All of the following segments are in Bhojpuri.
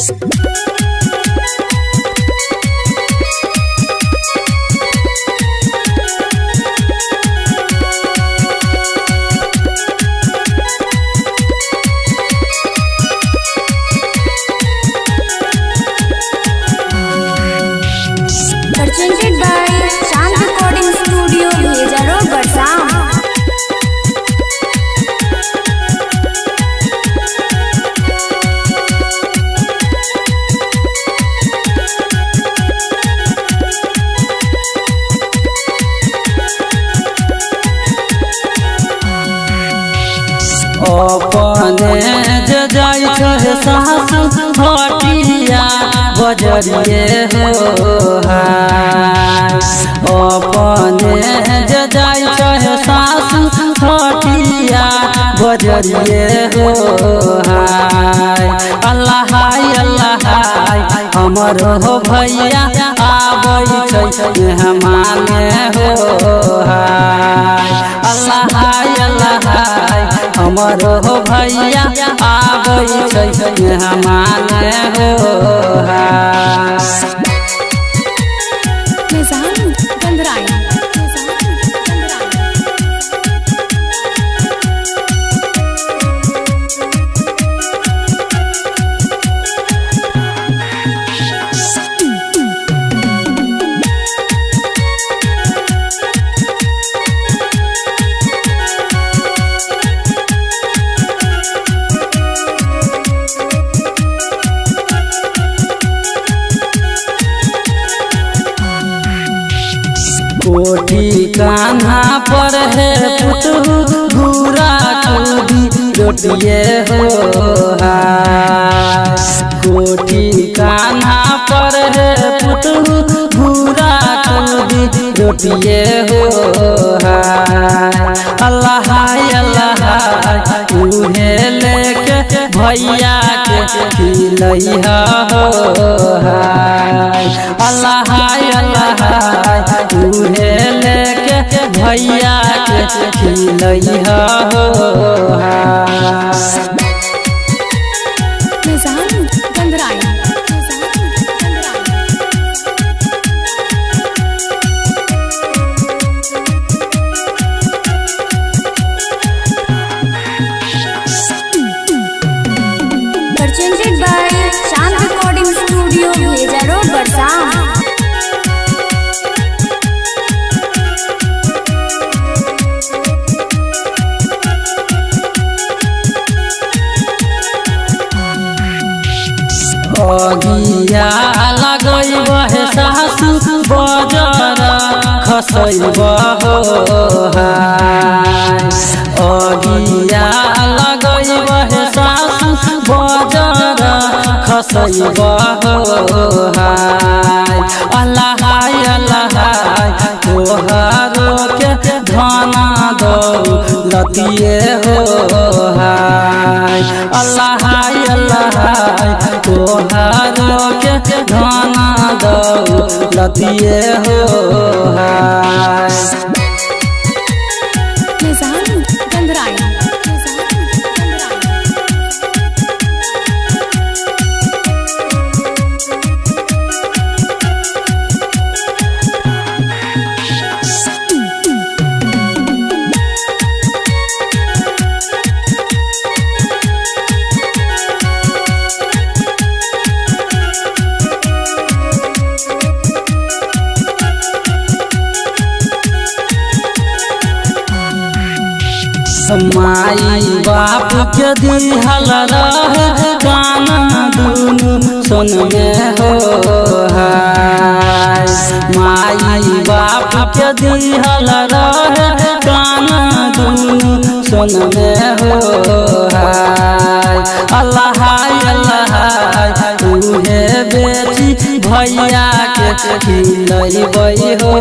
Presented by Shant Recording Studio, Bheja Road, Barsam. अपने जाय छे सासु हटिया बजरिए हो हाय। अपने जाय छे सासु हटिया बजरिए हो हाय। अल्लाह अल्लाह हमर हो भैया आबै छै हमाने हो हाय। अल्लाह अल्लाह हमर हो भैया आबै छै हमारे हो हाय। कोठी कान्हा पर है पुतहु घूरा कूदी रोटिए हो हाय। कोठी कान्हा पर है पुतहु घूरा कूदी रोटिए हो हाय। अल्लाह अल्लाह उहे लेके भैया के खिलैहा हो हाय। अल्लाह अल्लाह उहे लेके भैया के खिलैहा हो हाय। Presented by Shant Recording Studio, Bheja Road, Barsam. अगिया लगैब हे सासु बजर खसैब हो हाय। अगिया लगैब हे सासु बजर खसैब हो हाय। अल्लाह अल्लाह तोहरो के धना दौलतिए हो हाय। अल्लाह अल्लाह तोहरो के धना दौलतिए हो हाय। माई बाप के दिहल रहे कान दुनु सुन में हो हाय। माई बाप के दिहल रहे कान दुनु सुन में हो हाय। अल्लाह अल्लाह तुहे बेटी भैया के खिलैबै हो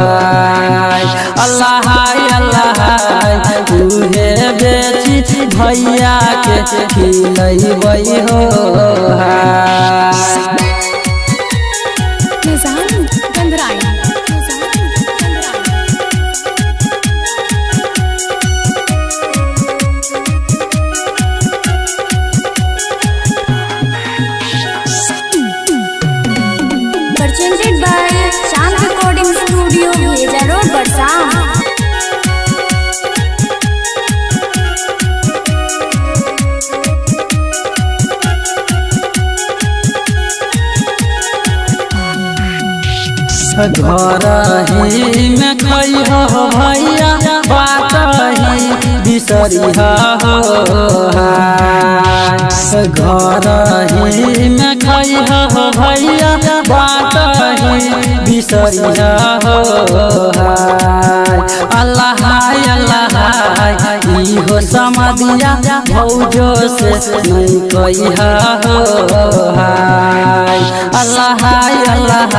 हाय। अल्लाह अल्लाह तुहे बेटी भैया के खिलैबै हो हाय। घर ही में खई हो भैया बात ही बिसरी हो घर ही में खई हो भैया बात ही बिसरी हो अल्लाह अल्लाह इहो समदिया भौजो से नहीं कही हो अल्लाह अल्लाह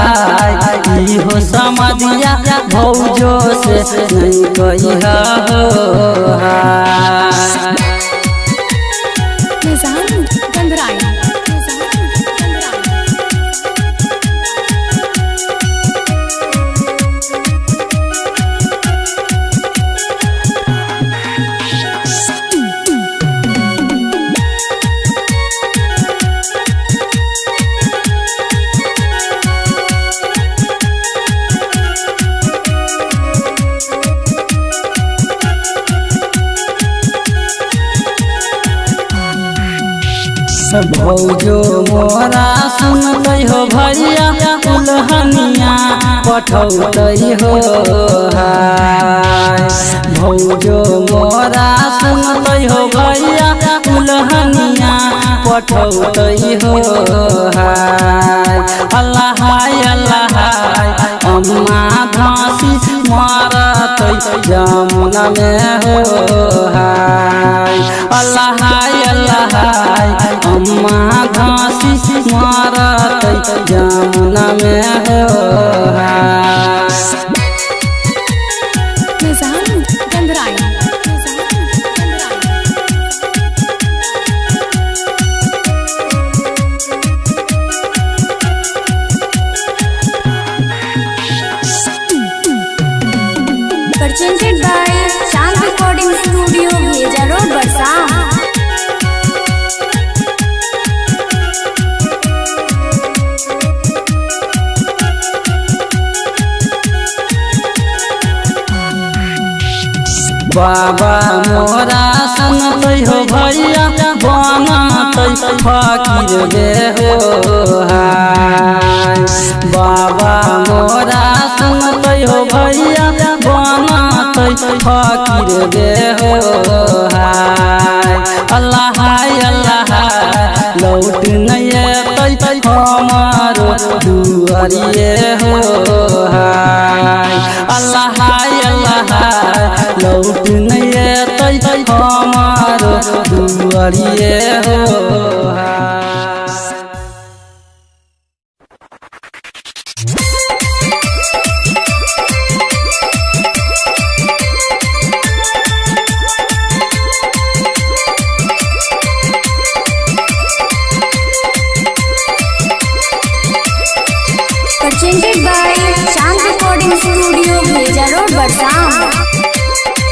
इहो समदिया भौजो से नहीं कही हो भौजो मोरा सुनते हो भैया उल्हनिया पठौते हो भौजो मोरा सुनते हो भैया उल्हनिया पठौते हो अल्लाह अल्लाह अम्मा धासी मारत जमुना में हो अल्लाह अल्लाह अम्मा घासी मारत जमुना में हो presented by Chand Recording Studio, Bheja Road, Barsam. बाबा मोरा सुनते हो भैया बनते फकीर गे हो बाबा मोरा सुनते हो भैया बनते फकीर गे हो अल्लाह अल्लाह लौट नहीं अतै हमारो दुआरिए हो अल्लाह अल्लाह लौट नहीं अतै हमारो दुआरिए हो presented by Chand Recording Studio, Bheja Road, Barsam.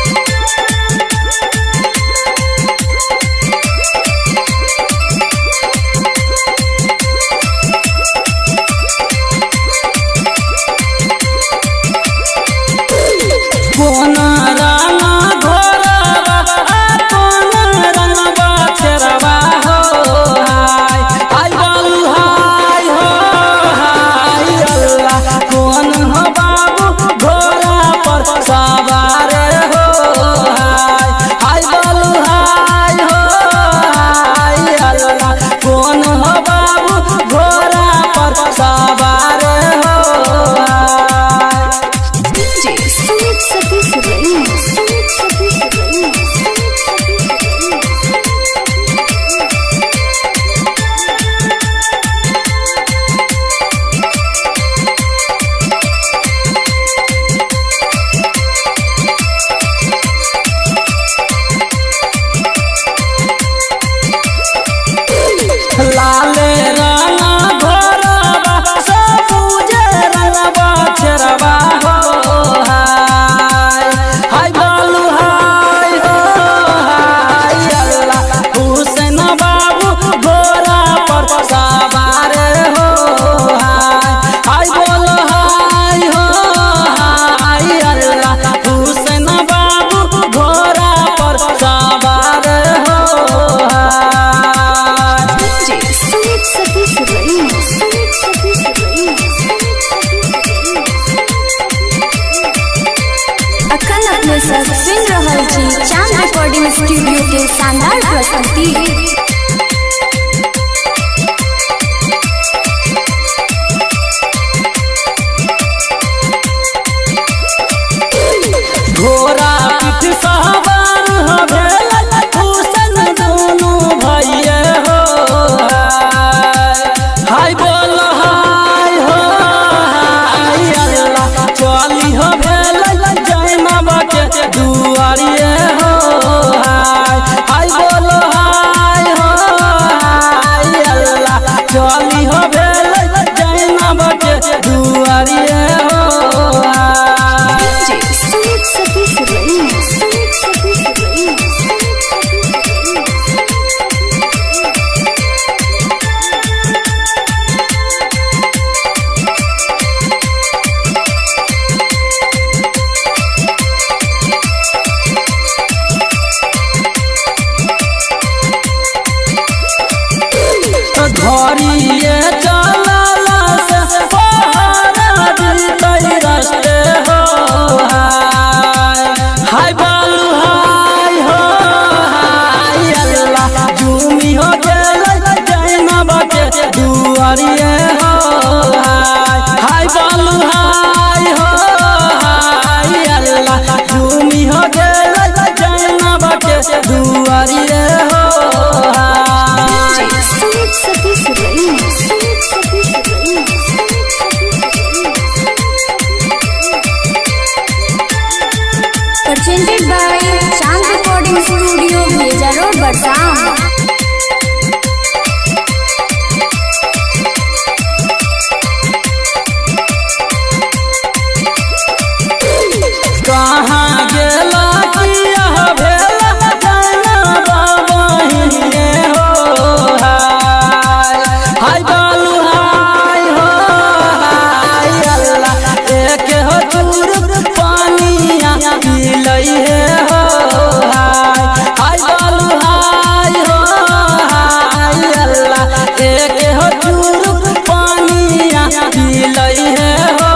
हो चूरुक पानिया पिलई है हो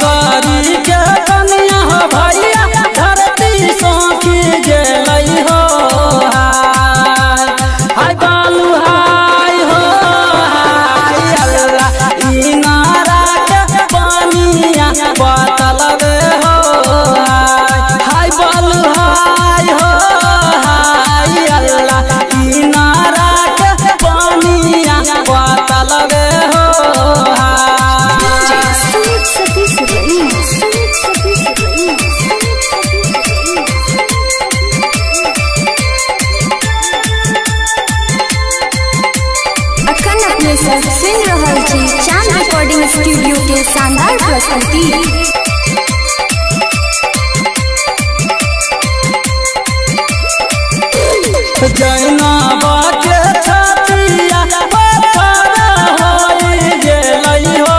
गरी के कनिया हो भैया धरती सौखी गेलई हो हाय बालू हाय हो हाय अल्लाह ई नारा के पानिया बतलबे हो हाय बालू हाय हो हाय अल्लाह ई नारा के पानिया बतलबे हो सुन रहल छी चांद रिकॉर्डिंग स्टूडियो के शानदार प्रस्तुति। जैना बाके छतिया पत्थर होई गेलई हो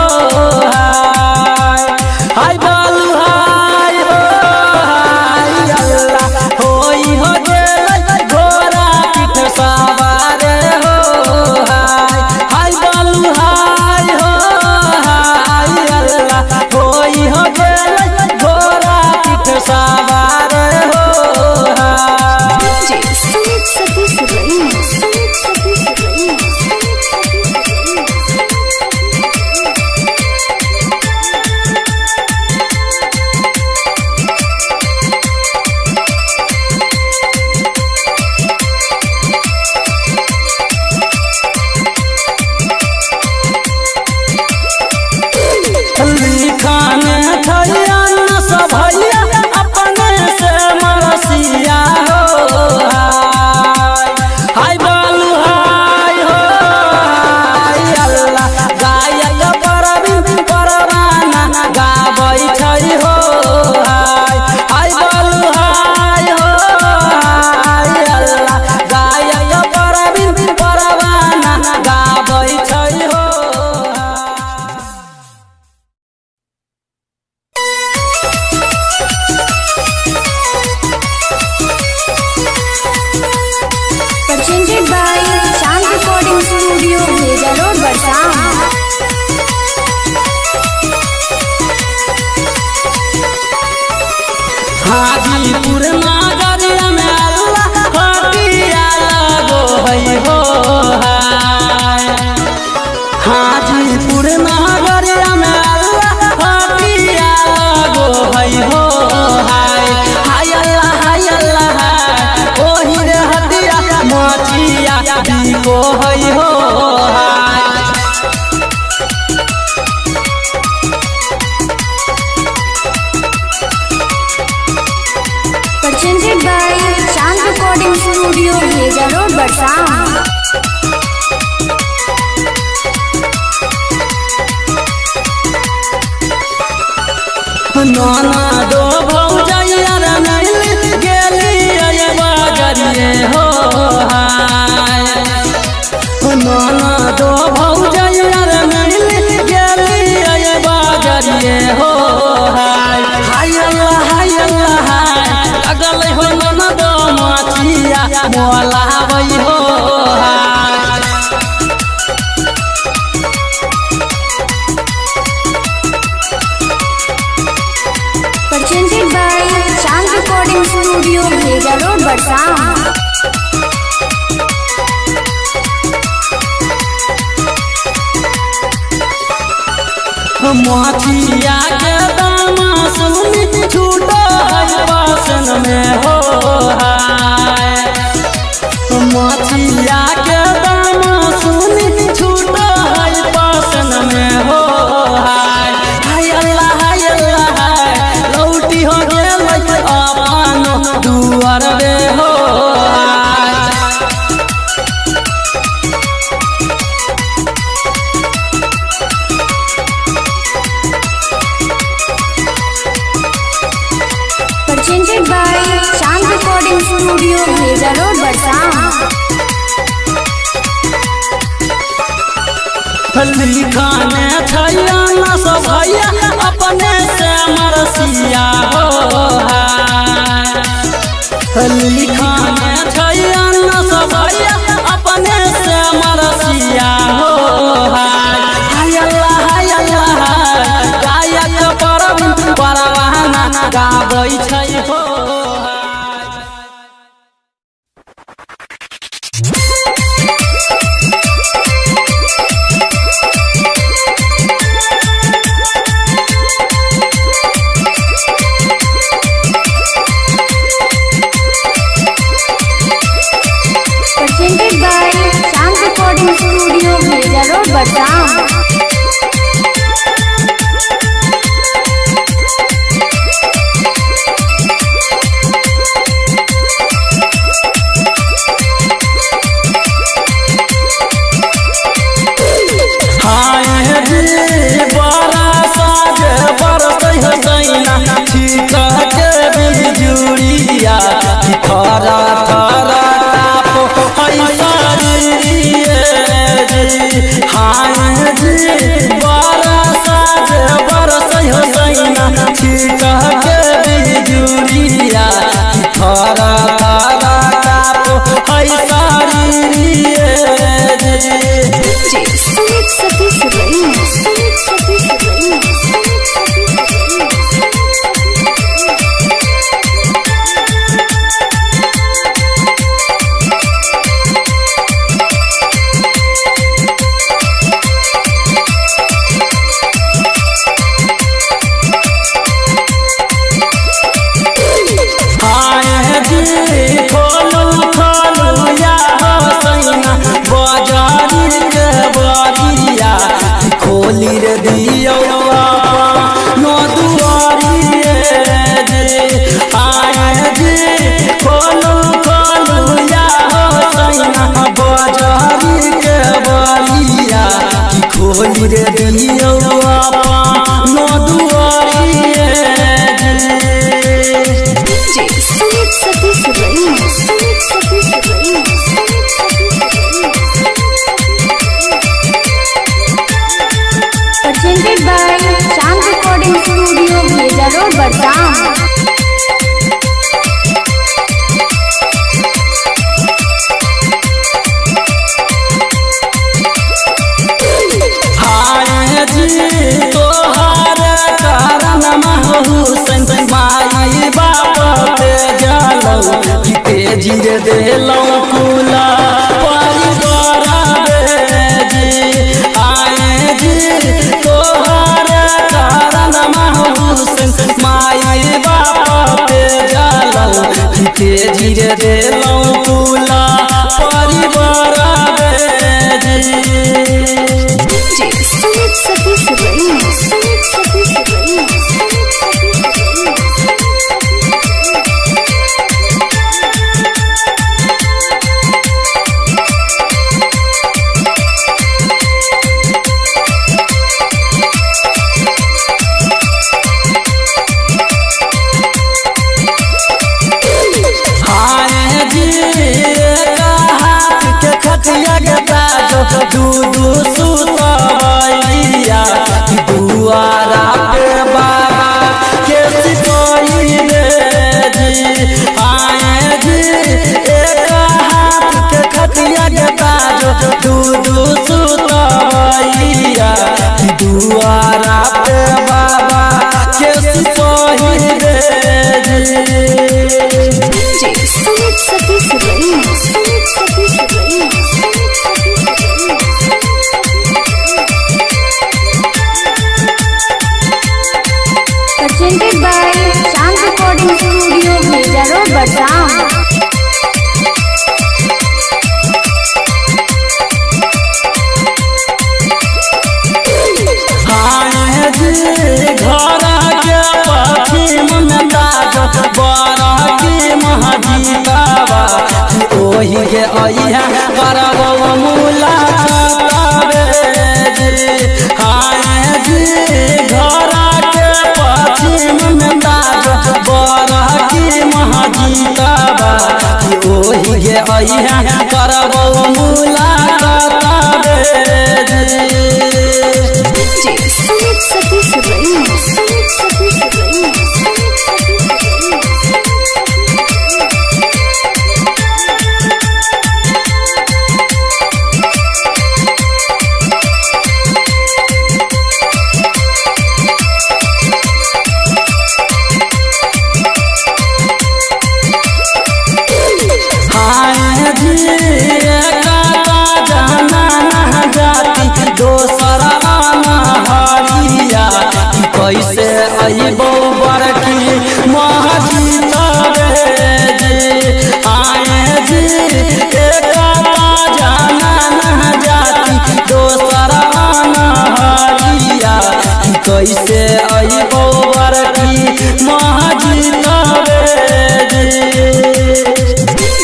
हाय बालू हाय हो हाय अल्लाह होई हो गेलई घोड़ा पीठ सवार हो हाय बालू हाय हो हाय अल्लाह होई हो गेलई घोड़ा पीठ सवार हो लिखान थैया न सभैया अपने से मरसिया हो हाय बालू हाय हो हाय अल्लाह गायक परवीन परवाना गाबै छै हो हाय बालू हाय हो हाय अल्लाह गायक परवीन परवाना गाबै छै हो। Presented by Chand Recording Studio, Bheja Road, Barsam। Hajipur नगरिया में अल्लाह हटिया लगो है हो हाय हाजीपुर नगरिया में अल्लाह हटिया लगो है हो हाय हाय अल्लाह ओही रे हटिया मचिया बिको है हो हाय Presented by Chand Recording Studio, Bheja Road, Barsam। नाना दो भौजैया रे मिल गेली बाजरिए हो हाय नाना दो भौजैया रे मिल गेली बाजरिए हो हाय हाय अल्लाह लगल हो नाना दो माछिया मोलाबै हो हाय Presented by Chand Recording Studio, Bheja Road, Barsam। माछिया के दामा सुनी छूटो है बासन में हो हाय माछिया के दामा सुनी छूटो है बासन में हो हाय हाय अल्लाह लौटी हो गेल अपन दुआर बे हो हाय presented by Chand Recording Studio, Bheja Road, Barsam. लिखाने छैया न सब भैया अपने से मरसिया हो लिखाने छैया न सब भैया अपने से मरसिया हो हाय अल्लाह गायक परवाना गाबै छै हो। Presented by Chand Recording Studio, Bheja Road, Barsam. Presented by Chand Recording Studio, Bheja Road, Barsam. जीरे देलौ कुला परिवार आए जी तोहर कारण हुसैन माई बाप पे जलौ जीरे देलौ कुला परिवार दूधू सुतवैया दुआरा पे बाबा के सिपाही रे जी आए जी एक हाथ के खतिया के बाजो दूधू सुतवैया दुआरा पे बाबा के सिपाही रे जी। Presented by Chand Recording Studio, Bheja Road, Barsam. घर के पश्चिम में दाग बड़ा की महाजीतावा ओही के अइहा करब मुलाकात जी घर के पश्चिम में दाग बड़ा की अइहा करबो मुलाकात सुमित सतीश रईस कैसे अइबो बरकी महजीत रे जी आए जी एका जाना न जाती दोसर हरिया कैसे अइबो बरकी महजीत रे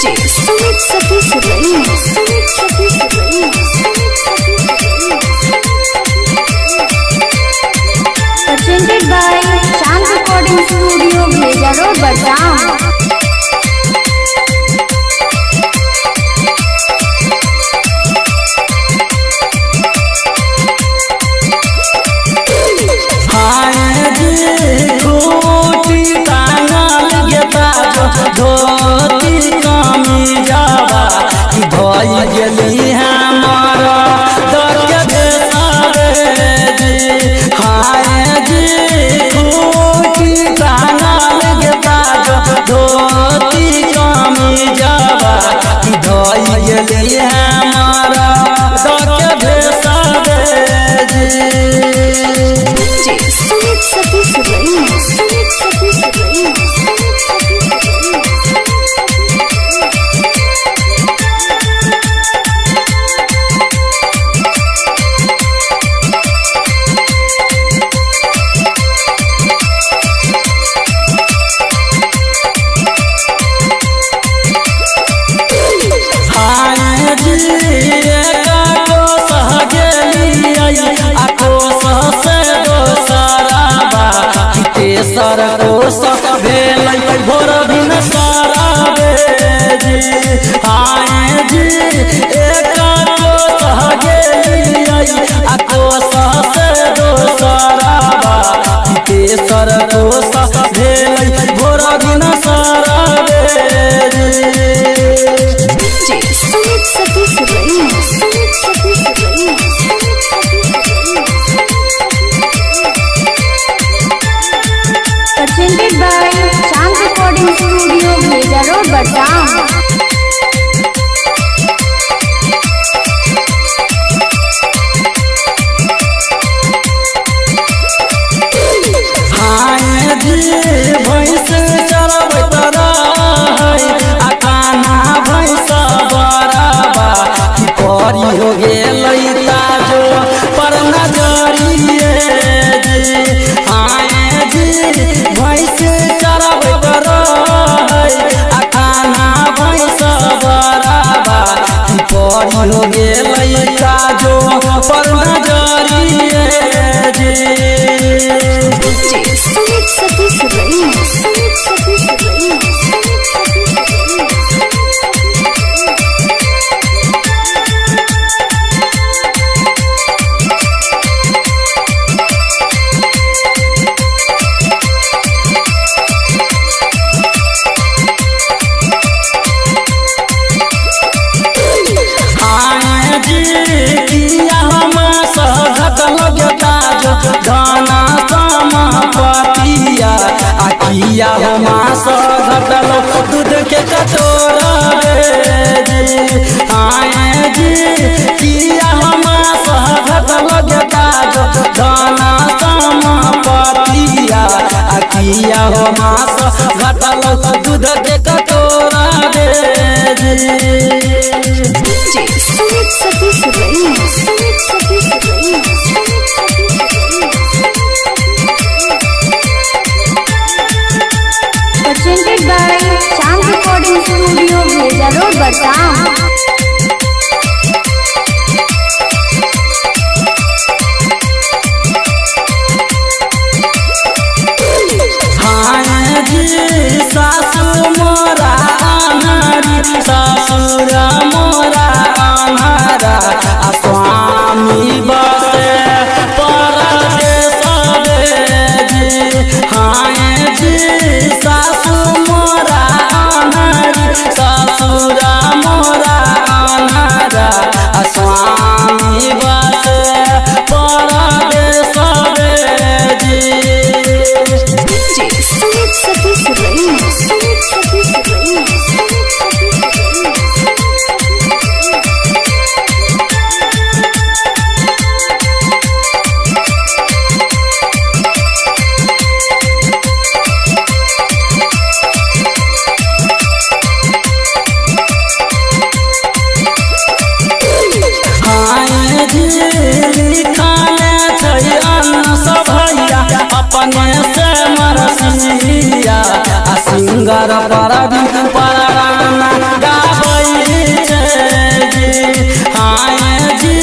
जी Sumit Satish rice presented by Chand Recording Studio, Bheja Road, Barsam. धोती कमी जावा भई गेली हमारा दर्द बेसारे जी हाय जी खूटी कानल गेता धोती कमी जावा भई गेली हमारा दर्द बेसारे जी सुमित सतीश रईस सर को सक भेल भोर दिन सारा जी आए जी एक सह गेली को से दोसरा तेसर को सक भेल भोर दिन सारा जी Sumit Satish rice presented by Chand Recording Studio, Bheja Road, Barsam. हाय जी भैंस चरबैत रहै आ कान्हा भैंस बराबा की परी हो गेलै ताजो पर नजरिए जी हाय जी भैंस चरबैत रहै आ कान्हा भैंस बराबा की परी हो गेलै ताजो पर नजरिए जी सुमित सतीश रईस गाना समापतिया आकिया मास घटल दूध के कटोरा जी आए जी किया मास घटल गाना समापतिया आकिया मास घटल दूध के कटोरा जी Sumit Satish rice presented by Chand Recording Studio, Bheja Road, Barsam. सासु मोरा नारी सासु अपने से मरसिया सिंगर परवीन पराना गाबै छै जी। हाँ जी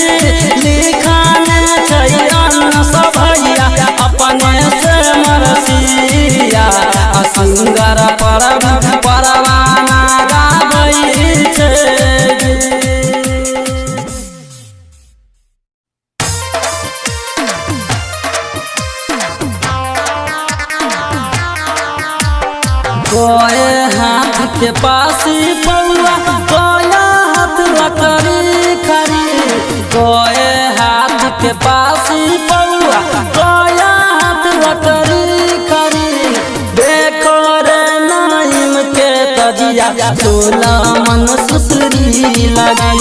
लिखन छै अन्न सभैया अपने से मरसिया सिंगर परवीन पराना गाबै छै जी। कोए हाथ के पासी पौआ कोया हाथ लकड़ी खरी। कोए हाथ के पासी पौआ कोया हाथ लकड़ी खरी। देखो रे नाइम के तजिया सोला मन सुसरी लगी।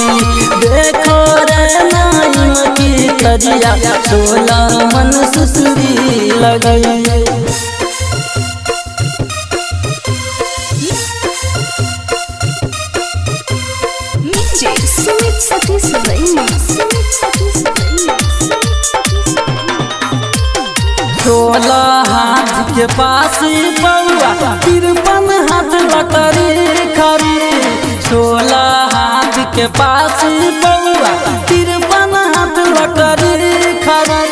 देखो रे नाइम की तजिया सोला मन सुसरी लगी। सुमित सतीश रैना। 16 हाथ के पासी पौआ 53 हाथ लकड़ी खरी। 16 हाथ के पासी पौआ 53 हाथ लकड़ी खरी।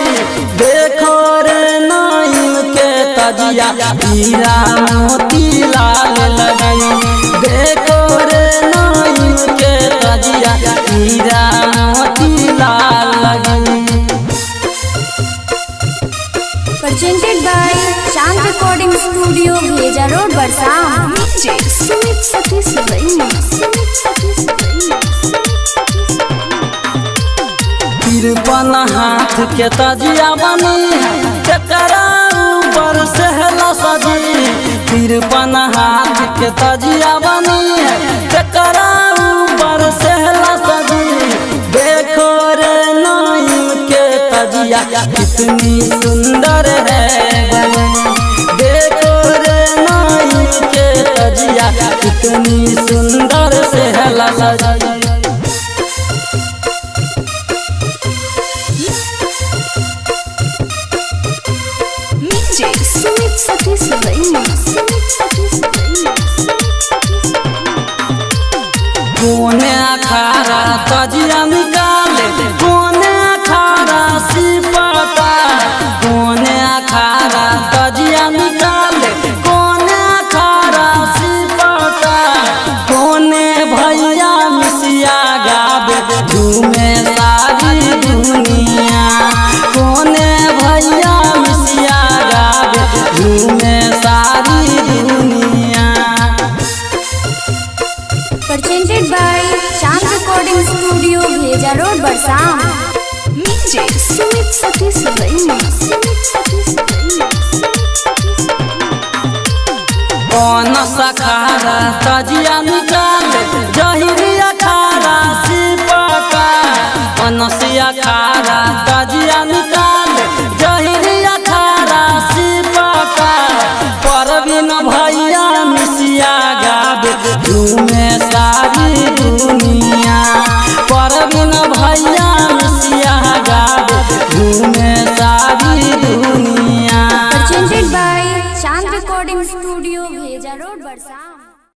देखो रे नाइम के तजिया हीरा मोती लाल लगई। देखो रे नाइम के तजिया हीरा मोती लाल लगई। Presented by Shanti Recording Studio, Bheja Road, Barsam. Sumit Satish रैना। 53 हाथ के तजिया बनी चकरा ऊपर सहला सजी। 53 हाथ के तजिया बनी चकरा ऊपर सहला सजी। देखो रे नाइम के तजिया कितनी सुंदर है बनी। देखो रे नाइम के तजिया कितनी सुंदर सहला सजी। सुमित सतीश रैना। कोने अखाड़ा तजिया निकाले कोने अखाड़ा सिपटा। कोने अखाड़ा तजिया निकाले कोने अखाड़ा सिपटा। कोने भैया मिसिया गावे झूमे सारी दुनिया। कोने भैया मिसिया गावे झूमे सारी दुनिया। Presented by Shanti Recording Studio, Bheja Road, Barsam. Sumit Satish रैना। कौन सखारा तजिया निकाले जहिरी अखाड़ा सिपटा। अनसिया खारा तजिया निकाले जहिरी अखाड़ा सिपटा। परवीन